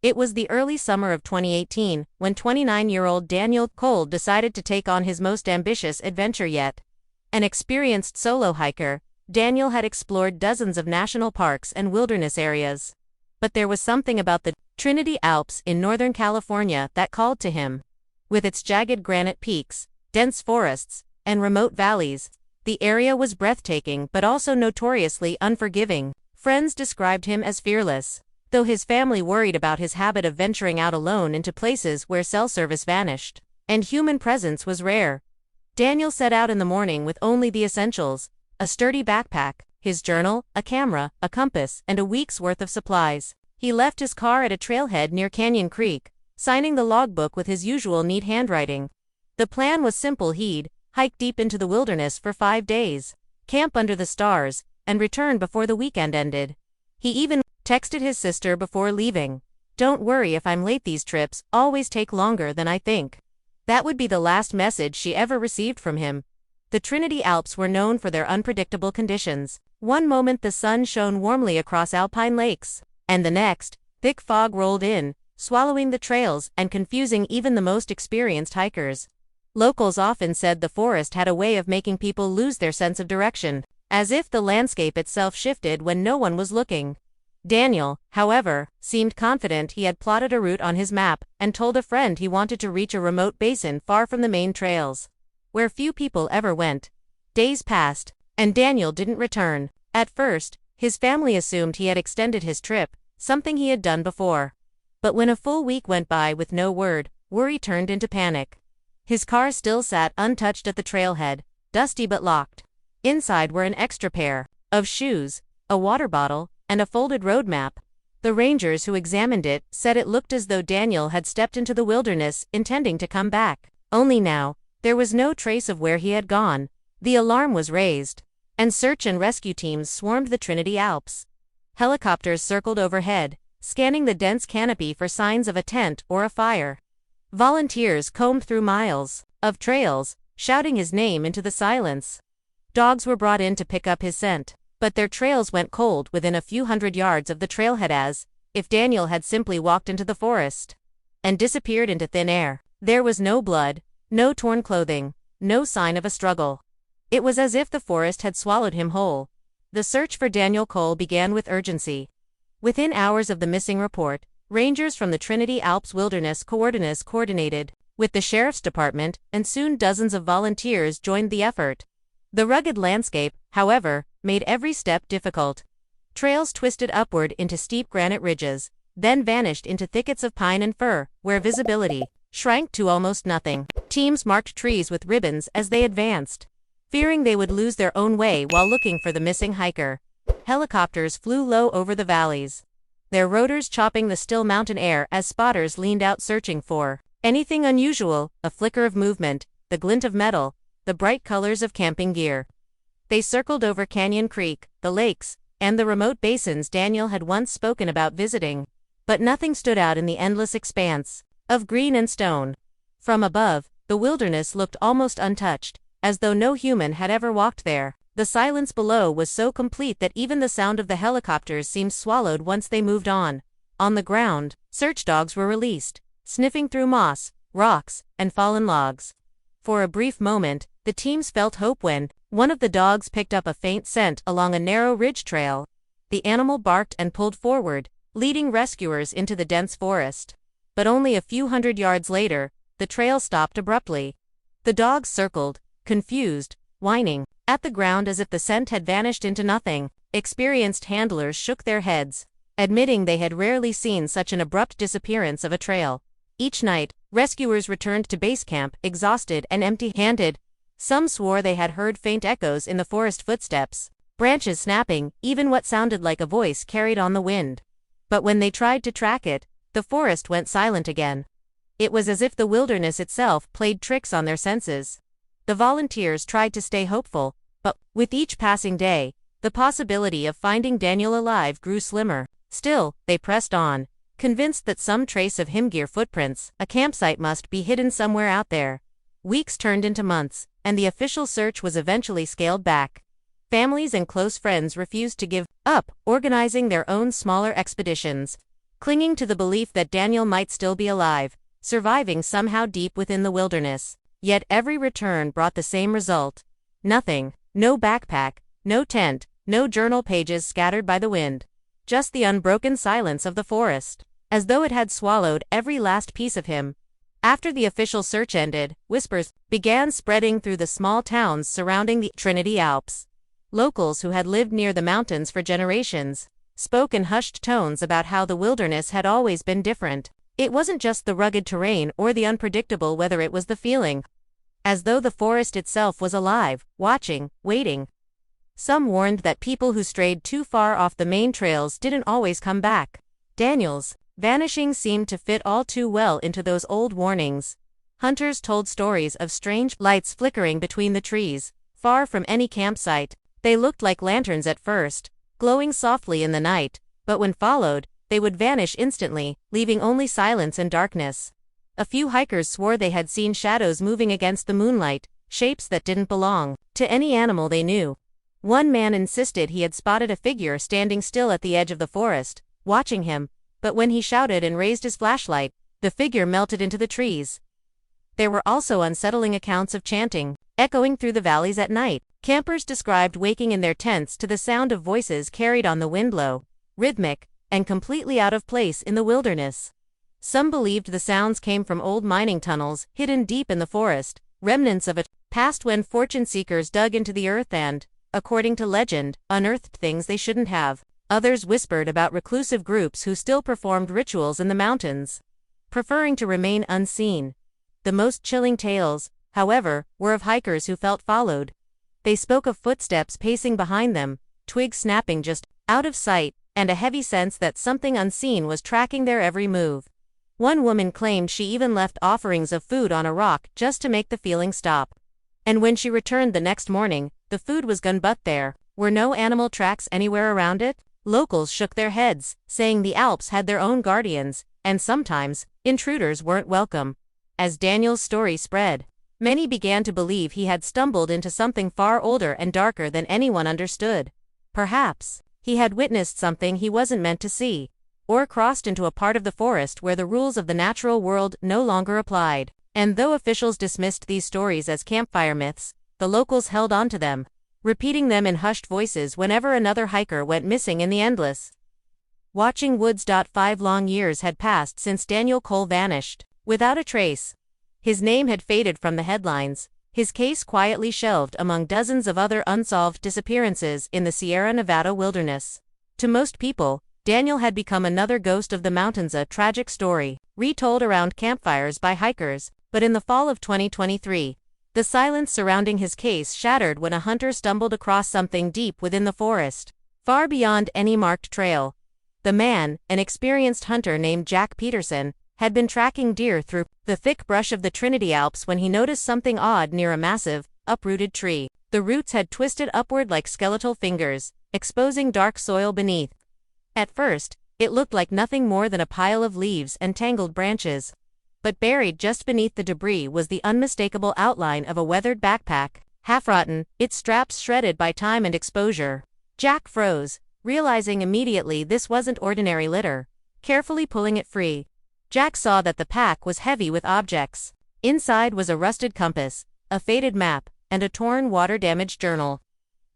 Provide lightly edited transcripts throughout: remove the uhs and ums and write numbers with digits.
It was the early summer of 2018 when 29-year-old Daniel Cole decided to take on his most ambitious adventure yet. An experienced solo hiker, Daniel had explored dozens of national parks and wilderness areas. But there was something about the Trinity Alps in Northern California that called to him. With its jagged granite peaks, dense forests, and remote valleys, the area was breathtaking but also notoriously unforgiving. Friends described him as fearless, though his family worried about his habit of venturing out alone into places where cell service vanished, and human presence was rare. Daniel set out in the morning with only the essentials: a sturdy backpack, his journal, a camera, a compass, and a week's worth of supplies. He left his car at a trailhead near Canyon Creek, signing the logbook with his usual neat handwriting. The plan was simple: he'd hike deep into the wilderness for 5 days, camp under the stars, and return before the weekend ended. He even texted his sister before leaving, "Don't worry if I'm late, these trips always take longer than I think." That would be the last message she ever received from him. The Trinity Alps were known for their unpredictable conditions. One moment the sun shone warmly across alpine lakes, and the next, thick fog rolled in, swallowing the trails and confusing even the most experienced hikers. Locals often said the forest had a way of making people lose their sense of direction, as if the landscape itself shifted when no one was looking. Daniel, however, seemed confident. He had plotted a route on his map and told a friend he wanted to reach a remote basin far from the main trails, where few people ever went. Days passed, and Daniel didn't return. At first, his family assumed he had extended his trip, something he had done before. But when a full week went by with no word, worry turned into panic. His car still sat untouched at the trailhead, dusty but locked. Inside were an extra pair of shoes, a water bottle, and a folded road map. The rangers who examined it said it looked as though Daniel had stepped into the wilderness intending to come back. Only now, there was no trace of where he had gone. The alarm was raised, and search and rescue teams swarmed the Trinity Alps. Helicopters circled overhead, scanning the dense canopy for signs of a tent or a fire. Volunteers combed through miles of trails, shouting his name into the silence. Dogs were brought in to pick up his scent, but their trails went cold within a few hundred yards of the trailhead, as if Daniel had simply walked into the forest and disappeared into thin air. There was no blood, no torn clothing, no sign of a struggle. It was as if the forest had swallowed him whole. The search for Daniel Cole began with urgency. Within hours of the missing report, rangers from the Trinity Alps Wilderness coordinated with the sheriff's department, and soon dozens of volunteers joined the effort. The rugged landscape, however, made every step difficult. Trails twisted upward into steep granite ridges, then vanished into thickets of pine and fir, where visibility shrank to almost nothing. Teams marked trees with ribbons as they advanced, fearing they would lose their own way while looking for the missing hiker. Helicopters flew low over the valleys, their rotors chopping the still mountain air as spotters leaned out searching for anything unusual: a flicker of movement, the glint of metal, the bright colors of camping gear. They circled over Canyon Creek, the lakes, and the remote basins Daniel had once spoken about visiting. But nothing stood out in the endless expanse of green and stone. From above, the wilderness looked almost untouched, as though no human had ever walked there. The silence below was so complete that even the sound of the helicopters seemed swallowed once they moved on. On the ground, search dogs were released, sniffing through moss, rocks, and fallen logs. For a brief moment, the teams felt hope when one of the dogs picked up a faint scent along a narrow ridge trail. The animal barked and pulled forward, leading rescuers into the dense forest. But only a few hundred yards later, the trail stopped abruptly. The dogs circled, confused, whining at the ground as if the scent had vanished into nothing. Experienced handlers shook their heads, admitting they had rarely seen such an abrupt disappearance of a trail. Each night, rescuers returned to base camp exhausted and empty-handed. Some swore they had heard faint echoes in the forest footsteps, branches snapping, even what sounded like a voice carried on the wind. But when they tried to track it, the forest went silent again. It was as if the wilderness itself played tricks on their senses. The volunteers tried to stay hopeful, but with each passing day, the possibility of finding Daniel alive grew slimmer. Still, they pressed on, convinced that some trace of him gear footprints, a campsite must be hidden somewhere out there. Weeks turned into months, and the official search was eventually scaled back. Families and close friends refused to give up, organizing their own smaller expeditions. clinging to the belief that Daniel might still be alive, surviving somehow deep within the wilderness. Yet every return brought the same result. Nothing. No backpack, no tent, no journal pages scattered by the wind. Just the unbroken silence of the forest, as though it had swallowed every last piece of him. After the official search ended, whispers began spreading through the small towns surrounding the Trinity Alps. Locals who had lived near the mountains for generations spoke in hushed tones about how the wilderness had always been different. It wasn't just the rugged terrain or the unpredictable weather, it was the feeling. As though the forest itself was alive, watching, waiting. Some warned that people who strayed too far off the main trails didn't always come back. Daniel's vanishing seemed to fit all too well into those old warnings. Hunters told stories of strange lights flickering between the trees, far from any campsite. They looked like lanterns at first, glowing softly in the night, but when followed, they would vanish instantly, leaving only silence and darkness. A few hikers swore they had seen shadows moving against the moonlight, shapes that didn't belong to any animal they knew. One man insisted he had spotted a figure standing still at the edge of the forest, watching him, but when he shouted and raised his flashlight, the figure melted into the trees. There were also unsettling accounts of chanting, echoing through the valleys at night. Campers described waking in their tents to the sound of voices carried on the wind, low, rhythmic, and completely out of place in the wilderness. Some believed the sounds came from old mining tunnels hidden deep in the forest, remnants of a past when fortune seekers dug into the earth and, according to legend, unearthed things they shouldn't have. Others whispered about reclusive groups who still performed rituals in the mountains, preferring to remain unseen. The most chilling tales, however, were of hikers who felt followed. They spoke of footsteps pacing behind them, twigs snapping just out of sight, and a heavy sense that something unseen was tracking their every move. One woman claimed she even left offerings of food on a rock just to make the feeling stop. And when she returned the next morning, the food was gone, but there were no animal tracks anywhere around it. Locals shook their heads, saying the Alps had their own guardians, and sometimes, intruders weren't welcome. As Daniel's story spread, many began to believe he had stumbled into something far older and darker than anyone understood. Perhaps he had witnessed something he wasn't meant to see, or crossed into a part of the forest where the rules of the natural world no longer applied. And though officials dismissed these stories as campfire myths, the locals held on to them, repeating them in hushed voices whenever another hiker went missing in the endless watching woods. 5 long years had passed since Daniel Cole vanished, without a trace. His name had faded from the headlines, his case quietly shelved among dozens of other unsolved disappearances in the Sierra Nevada wilderness. To most people, Daniel had become another ghost of the mountains, a tragic story, retold around campfires by hikers. But in the fall of 2023, the silence surrounding his case shattered when a hunter stumbled across something deep within the forest, far beyond any marked trail. The man, an experienced hunter named Jack Peterson, had been tracking deer through the thick brush of the Trinity Alps when he noticed something odd near a massive, uprooted tree. The roots had twisted upward like skeletal fingers, exposing dark soil beneath. At first, it looked like nothing more than a pile of leaves and tangled branches. But buried just beneath the debris was the unmistakable outline of a weathered backpack, half-rotten, its straps shredded by time and exposure. Jack froze, realizing immediately this wasn't ordinary litter. Carefully pulling it free, Jack saw that the pack was heavy with objects. Inside was a rusted compass, a faded map, and a torn, water-damaged journal.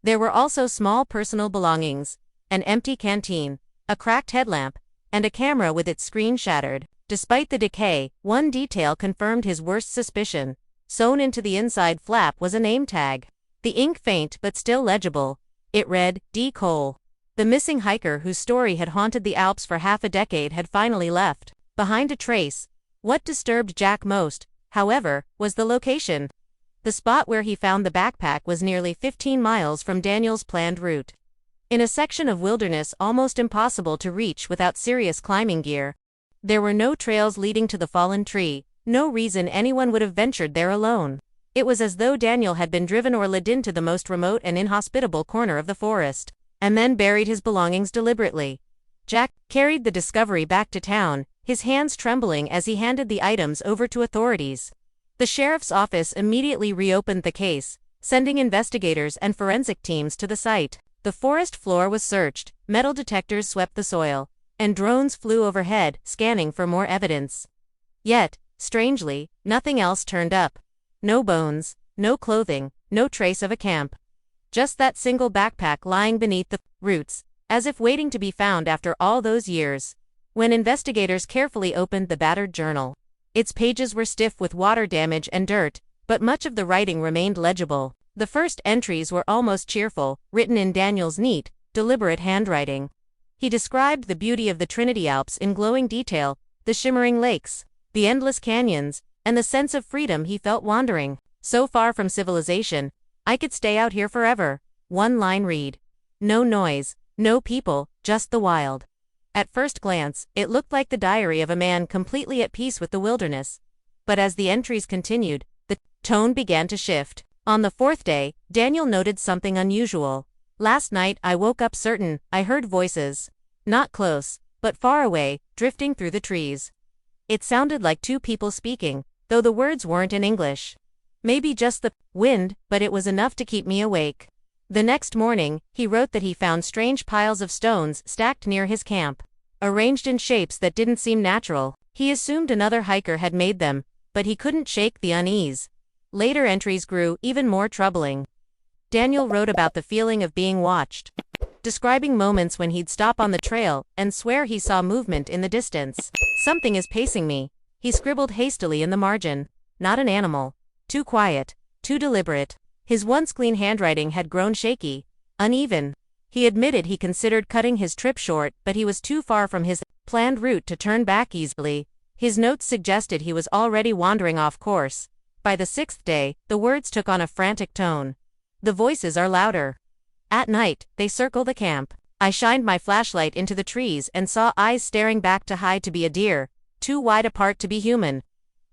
There were also small personal belongings, an empty canteen, a cracked headlamp, and a camera with its screen shattered. Despite the decay, one detail confirmed his worst suspicion. Sewn into the inside flap was a name tag. The ink faint but still legible. It read, D. Cole. The missing hiker whose story had haunted the Alps for half a decade had finally left behind a trace. What disturbed Jack most, however, was the location. The spot where he found the backpack was nearly 15 miles from Daniel's planned route. In a section of wilderness almost impossible to reach without serious climbing gear. There were no trails leading to the fallen tree, no reason anyone would have ventured there alone. It was as though Daniel had been driven or led into the most remote and inhospitable corner of the forest, and then buried his belongings deliberately. Jack carried the discovery back to town, his hands trembling as he handed the items over to authorities. The sheriff's office immediately reopened the case, sending investigators and forensic teams to the site. The forest floor was searched, metal detectors swept the soil, and drones flew overhead, scanning for more evidence. Yet, strangely, nothing else turned up. No bones, no clothing, no trace of a camp. Just that single backpack lying beneath the roots, as if waiting to be found after all those years. When investigators carefully opened the battered journal, its pages were stiff with water damage and dirt, but much of the writing remained legible. The first entries were almost cheerful, written in Daniel's neat, deliberate handwriting. He described the beauty of the Trinity Alps in glowing detail, the shimmering lakes, the endless canyons, and the sense of freedom he felt wandering. So far from civilization, I could stay out here forever. One line read. No noise, no people, just the wild. At first glance, it looked like the diary of a man completely at peace with the wilderness. But as the entries continued, the tone began to shift. On the fourth day, Daniel noted something unusual. Last night I woke up certain I heard voices. Not close, but far away, drifting through the trees. It sounded like two people speaking, though the words weren't in English. Maybe just the wind, but it was enough to keep me awake. The next morning, he wrote that he found strange piles of stones stacked near his camp, arranged in shapes that didn't seem natural. He assumed another hiker had made them, but he couldn't shake the unease. Later entries grew even more troubling. Daniel wrote about the feeling of being watched, describing moments when he'd stop on the trail and swear he saw movement in the distance. Something is pacing me, he scribbled hastily in the margin. Not an animal. Too quiet, too deliberate. His once clean handwriting had grown shaky, uneven. He admitted he considered cutting his trip short, but he was too far from his planned route to turn back easily. His notes suggested he was already wandering off course. By the sixth day, the words took on a frantic tone. The voices are louder. At night, they circle the camp. I shined my flashlight into the trees and saw eyes staring back to hide to be a deer, too wide apart to be human.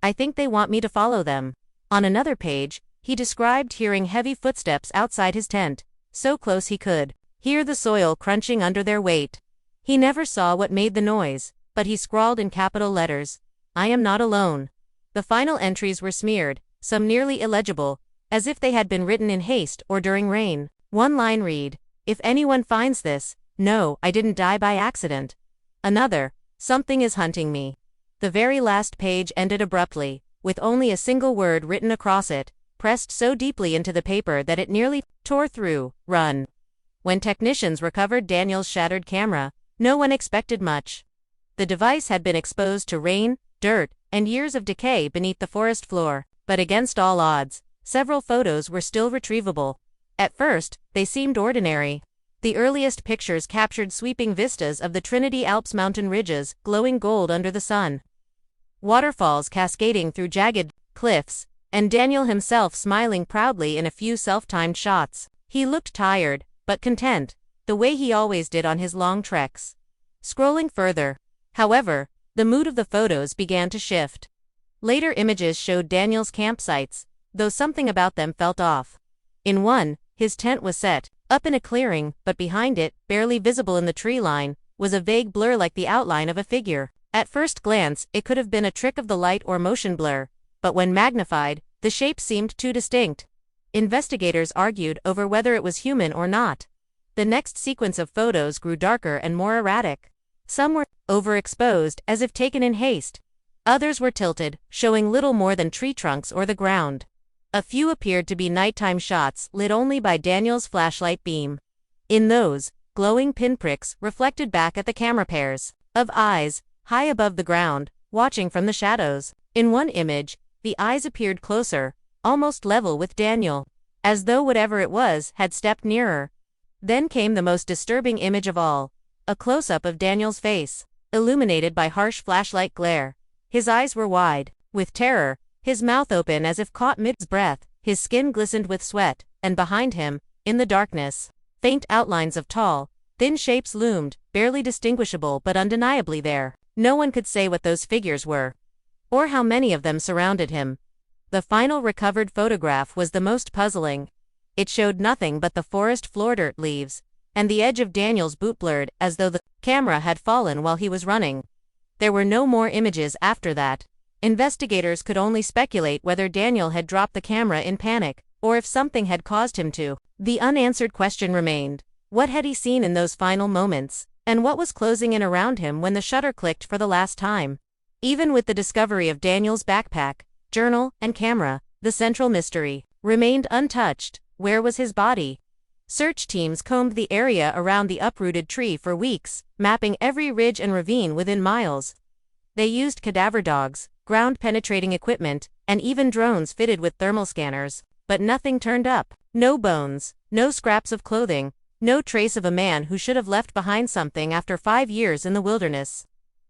I think they want me to follow them. On another page, he described hearing heavy footsteps outside his tent, so close he could hear the soil crunching under their weight. He never saw what made the noise, but he scrawled in capital letters, "I am not alone." The final entries were smeared, some nearly illegible, as if they had been written in haste or during rain. One line read, "If anyone finds this, no, I didn't die by accident." Another, "Something is hunting me." The very last page ended abruptly, with only a single word written across it, pressed so deeply into the paper that it nearly tore through, "Run." When technicians recovered Daniel's shattered camera, no one expected much. The device had been exposed to rain, dirt, and years of decay beneath the forest floor, but against all odds, several photos were still retrievable. At first, they seemed ordinary. The earliest pictures captured sweeping vistas of the Trinity Alps mountain ridges, glowing gold under the sun. Waterfalls cascading through jagged cliffs, and Daniel himself smiling proudly in a few self-timed shots. He looked tired, but content, the way he always did on his long treks. Scrolling further, however, the mood of the photos began to shift. Later images showed Daniel's campsites, though something about them felt off. In one, his tent was set up in a clearing, but behind it, barely visible in the tree line, was a vague blur like the outline of a figure. At first glance, it could have been a trick of the light or motion blur, but when magnified, the shape seemed too distinct. Investigators argued over whether it was human or not. The next sequence of photos grew darker and more erratic. Some were overexposed, as if taken in haste. Others were tilted, showing little more than tree trunks or the ground. A few appeared to be nighttime shots lit only by Daniel's flashlight beam. In those, glowing pinpricks reflected back at the camera pairs of eyes, high above the ground, watching from the shadows. In one image, the eyes appeared closer, almost level with Daniel, as though whatever it was had stepped nearer. Then came the most disturbing image of all, a close-up of Daniel's face, illuminated by harsh flashlight glare. His eyes were wide with terror, his mouth open as if caught mid-breath, his skin glistened with sweat, and behind him, in the darkness, faint outlines of tall, thin shapes loomed, barely distinguishable but undeniably there. No one could say what those figures were, or how many of them surrounded him. The final recovered photograph was the most puzzling. It showed nothing but the forest floor dirt leaves, and the edge of Daniel's boot blurred as though the camera had fallen while he was running. There were no more images after that. Investigators could only speculate whether Daniel had dropped the camera in panic, or if something had caused him to. The unanswered question remained. What had he seen in those final moments, and what was closing in around him when the shutter clicked for the last time. Even with the discovery of Daniel's backpack, journal, and camera, the central mystery remained untouched. Where was his body? Search teams combed the area around the uprooted tree for weeks, mapping every ridge and ravine within miles. They used cadaver dogs, ground-penetrating equipment, and even drones fitted with thermal scanners, but nothing turned up. No bones, no scraps of clothing, no trace of a man who should have left behind something after 5 years in the wilderness.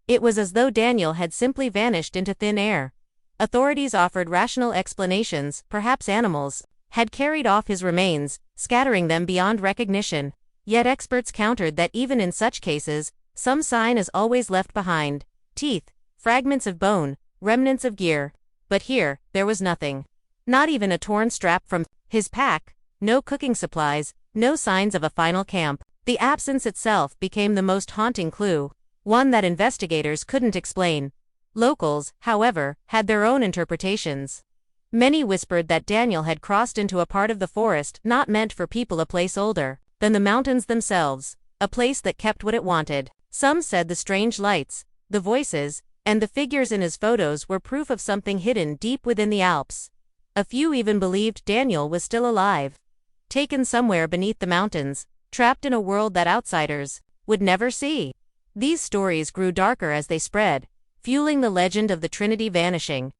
It was as though Daniel had simply vanished into thin air. Authorities offered rational explanations, perhaps animals had carried off his remains, scattering them beyond recognition. Yet experts countered that even in such cases, some sign is always left behind: teeth, fragments of bone, remnants of gear. But here, there was nothing. Not even a torn strap from his pack, no cooking supplies, no signs of a final camp. The absence itself became the most haunting clue, one that investigators couldn't explain. Locals, however, had their own interpretations. Many whispered that Daniel had crossed into a part of the forest not meant for people, a place older than the mountains themselves, a place that kept what it wanted. Some said the strange lights, the voices, and the figures in his photos were proof of something hidden deep within the Alps. A few even believed Daniel was still alive, taken somewhere beneath the mountains, trapped in a world that outsiders would never see. These stories grew darker as they spread, fueling the legend of the Trinity vanishing.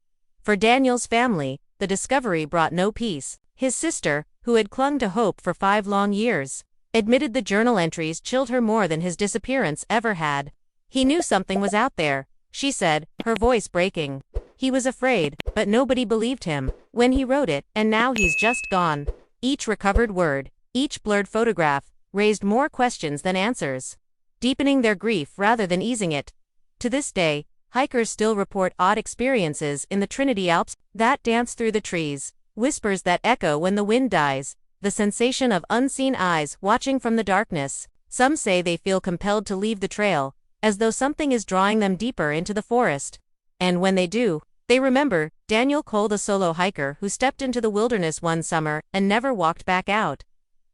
For Daniel's family, the discovery brought no peace. His sister, who had clung to hope for 5 long years, admitted the journal entries chilled her more than his disappearance ever had. He knew something was out there, she said, her voice breaking. He was afraid, but nobody believed him when he wrote it, and now he's just gone. Each recovered word, each blurred photograph, raised more questions than answers, deepening their grief rather than easing it. To this day, hikers still report odd experiences in the Trinity Alps: that dance through the trees, whispers that echo when the wind dies, the sensation of unseen eyes watching from the darkness. Some say they feel compelled to leave the trail, as though something is drawing them deeper into the forest. And when they do, they remember Daniel Cole, the solo hiker who stepped into the wilderness one summer and never walked back out.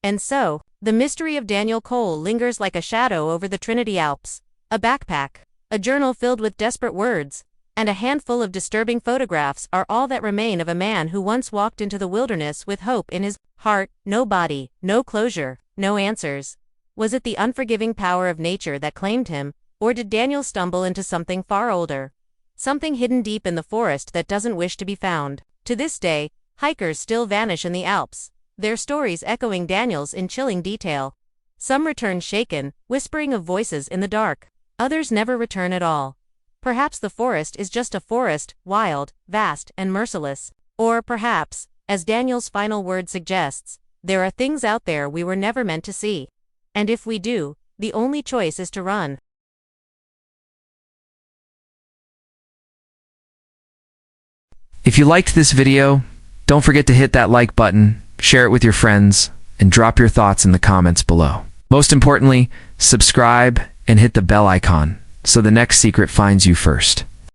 And so, the mystery of Daniel Cole lingers like a shadow over the Trinity Alps. A backpack, a journal filled with desperate words, and a handful of disturbing photographs are all that remain of a man who once walked into the wilderness with hope in his heart. No body, no closure, no answers. Was it the unforgiving power of nature that claimed him, or did Daniel stumble into something far older? Something hidden deep in the forest that doesn't wish to be found. To this day, hikers still vanish in the Alps, their stories echoing Daniel's in chilling detail. Some return shaken, whispering of voices in the dark. Others never return at all. Perhaps the forest is just a forest, wild, vast, and merciless. Or perhaps, as Daniel's final word suggests, there are things out there we were never meant to see. And if we do, the only choice is to run. If you liked this video, don't forget to hit that like button, share it with your friends, and drop your thoughts in the comments below. Most importantly, subscribe and hit the bell icon so the next secret finds you first.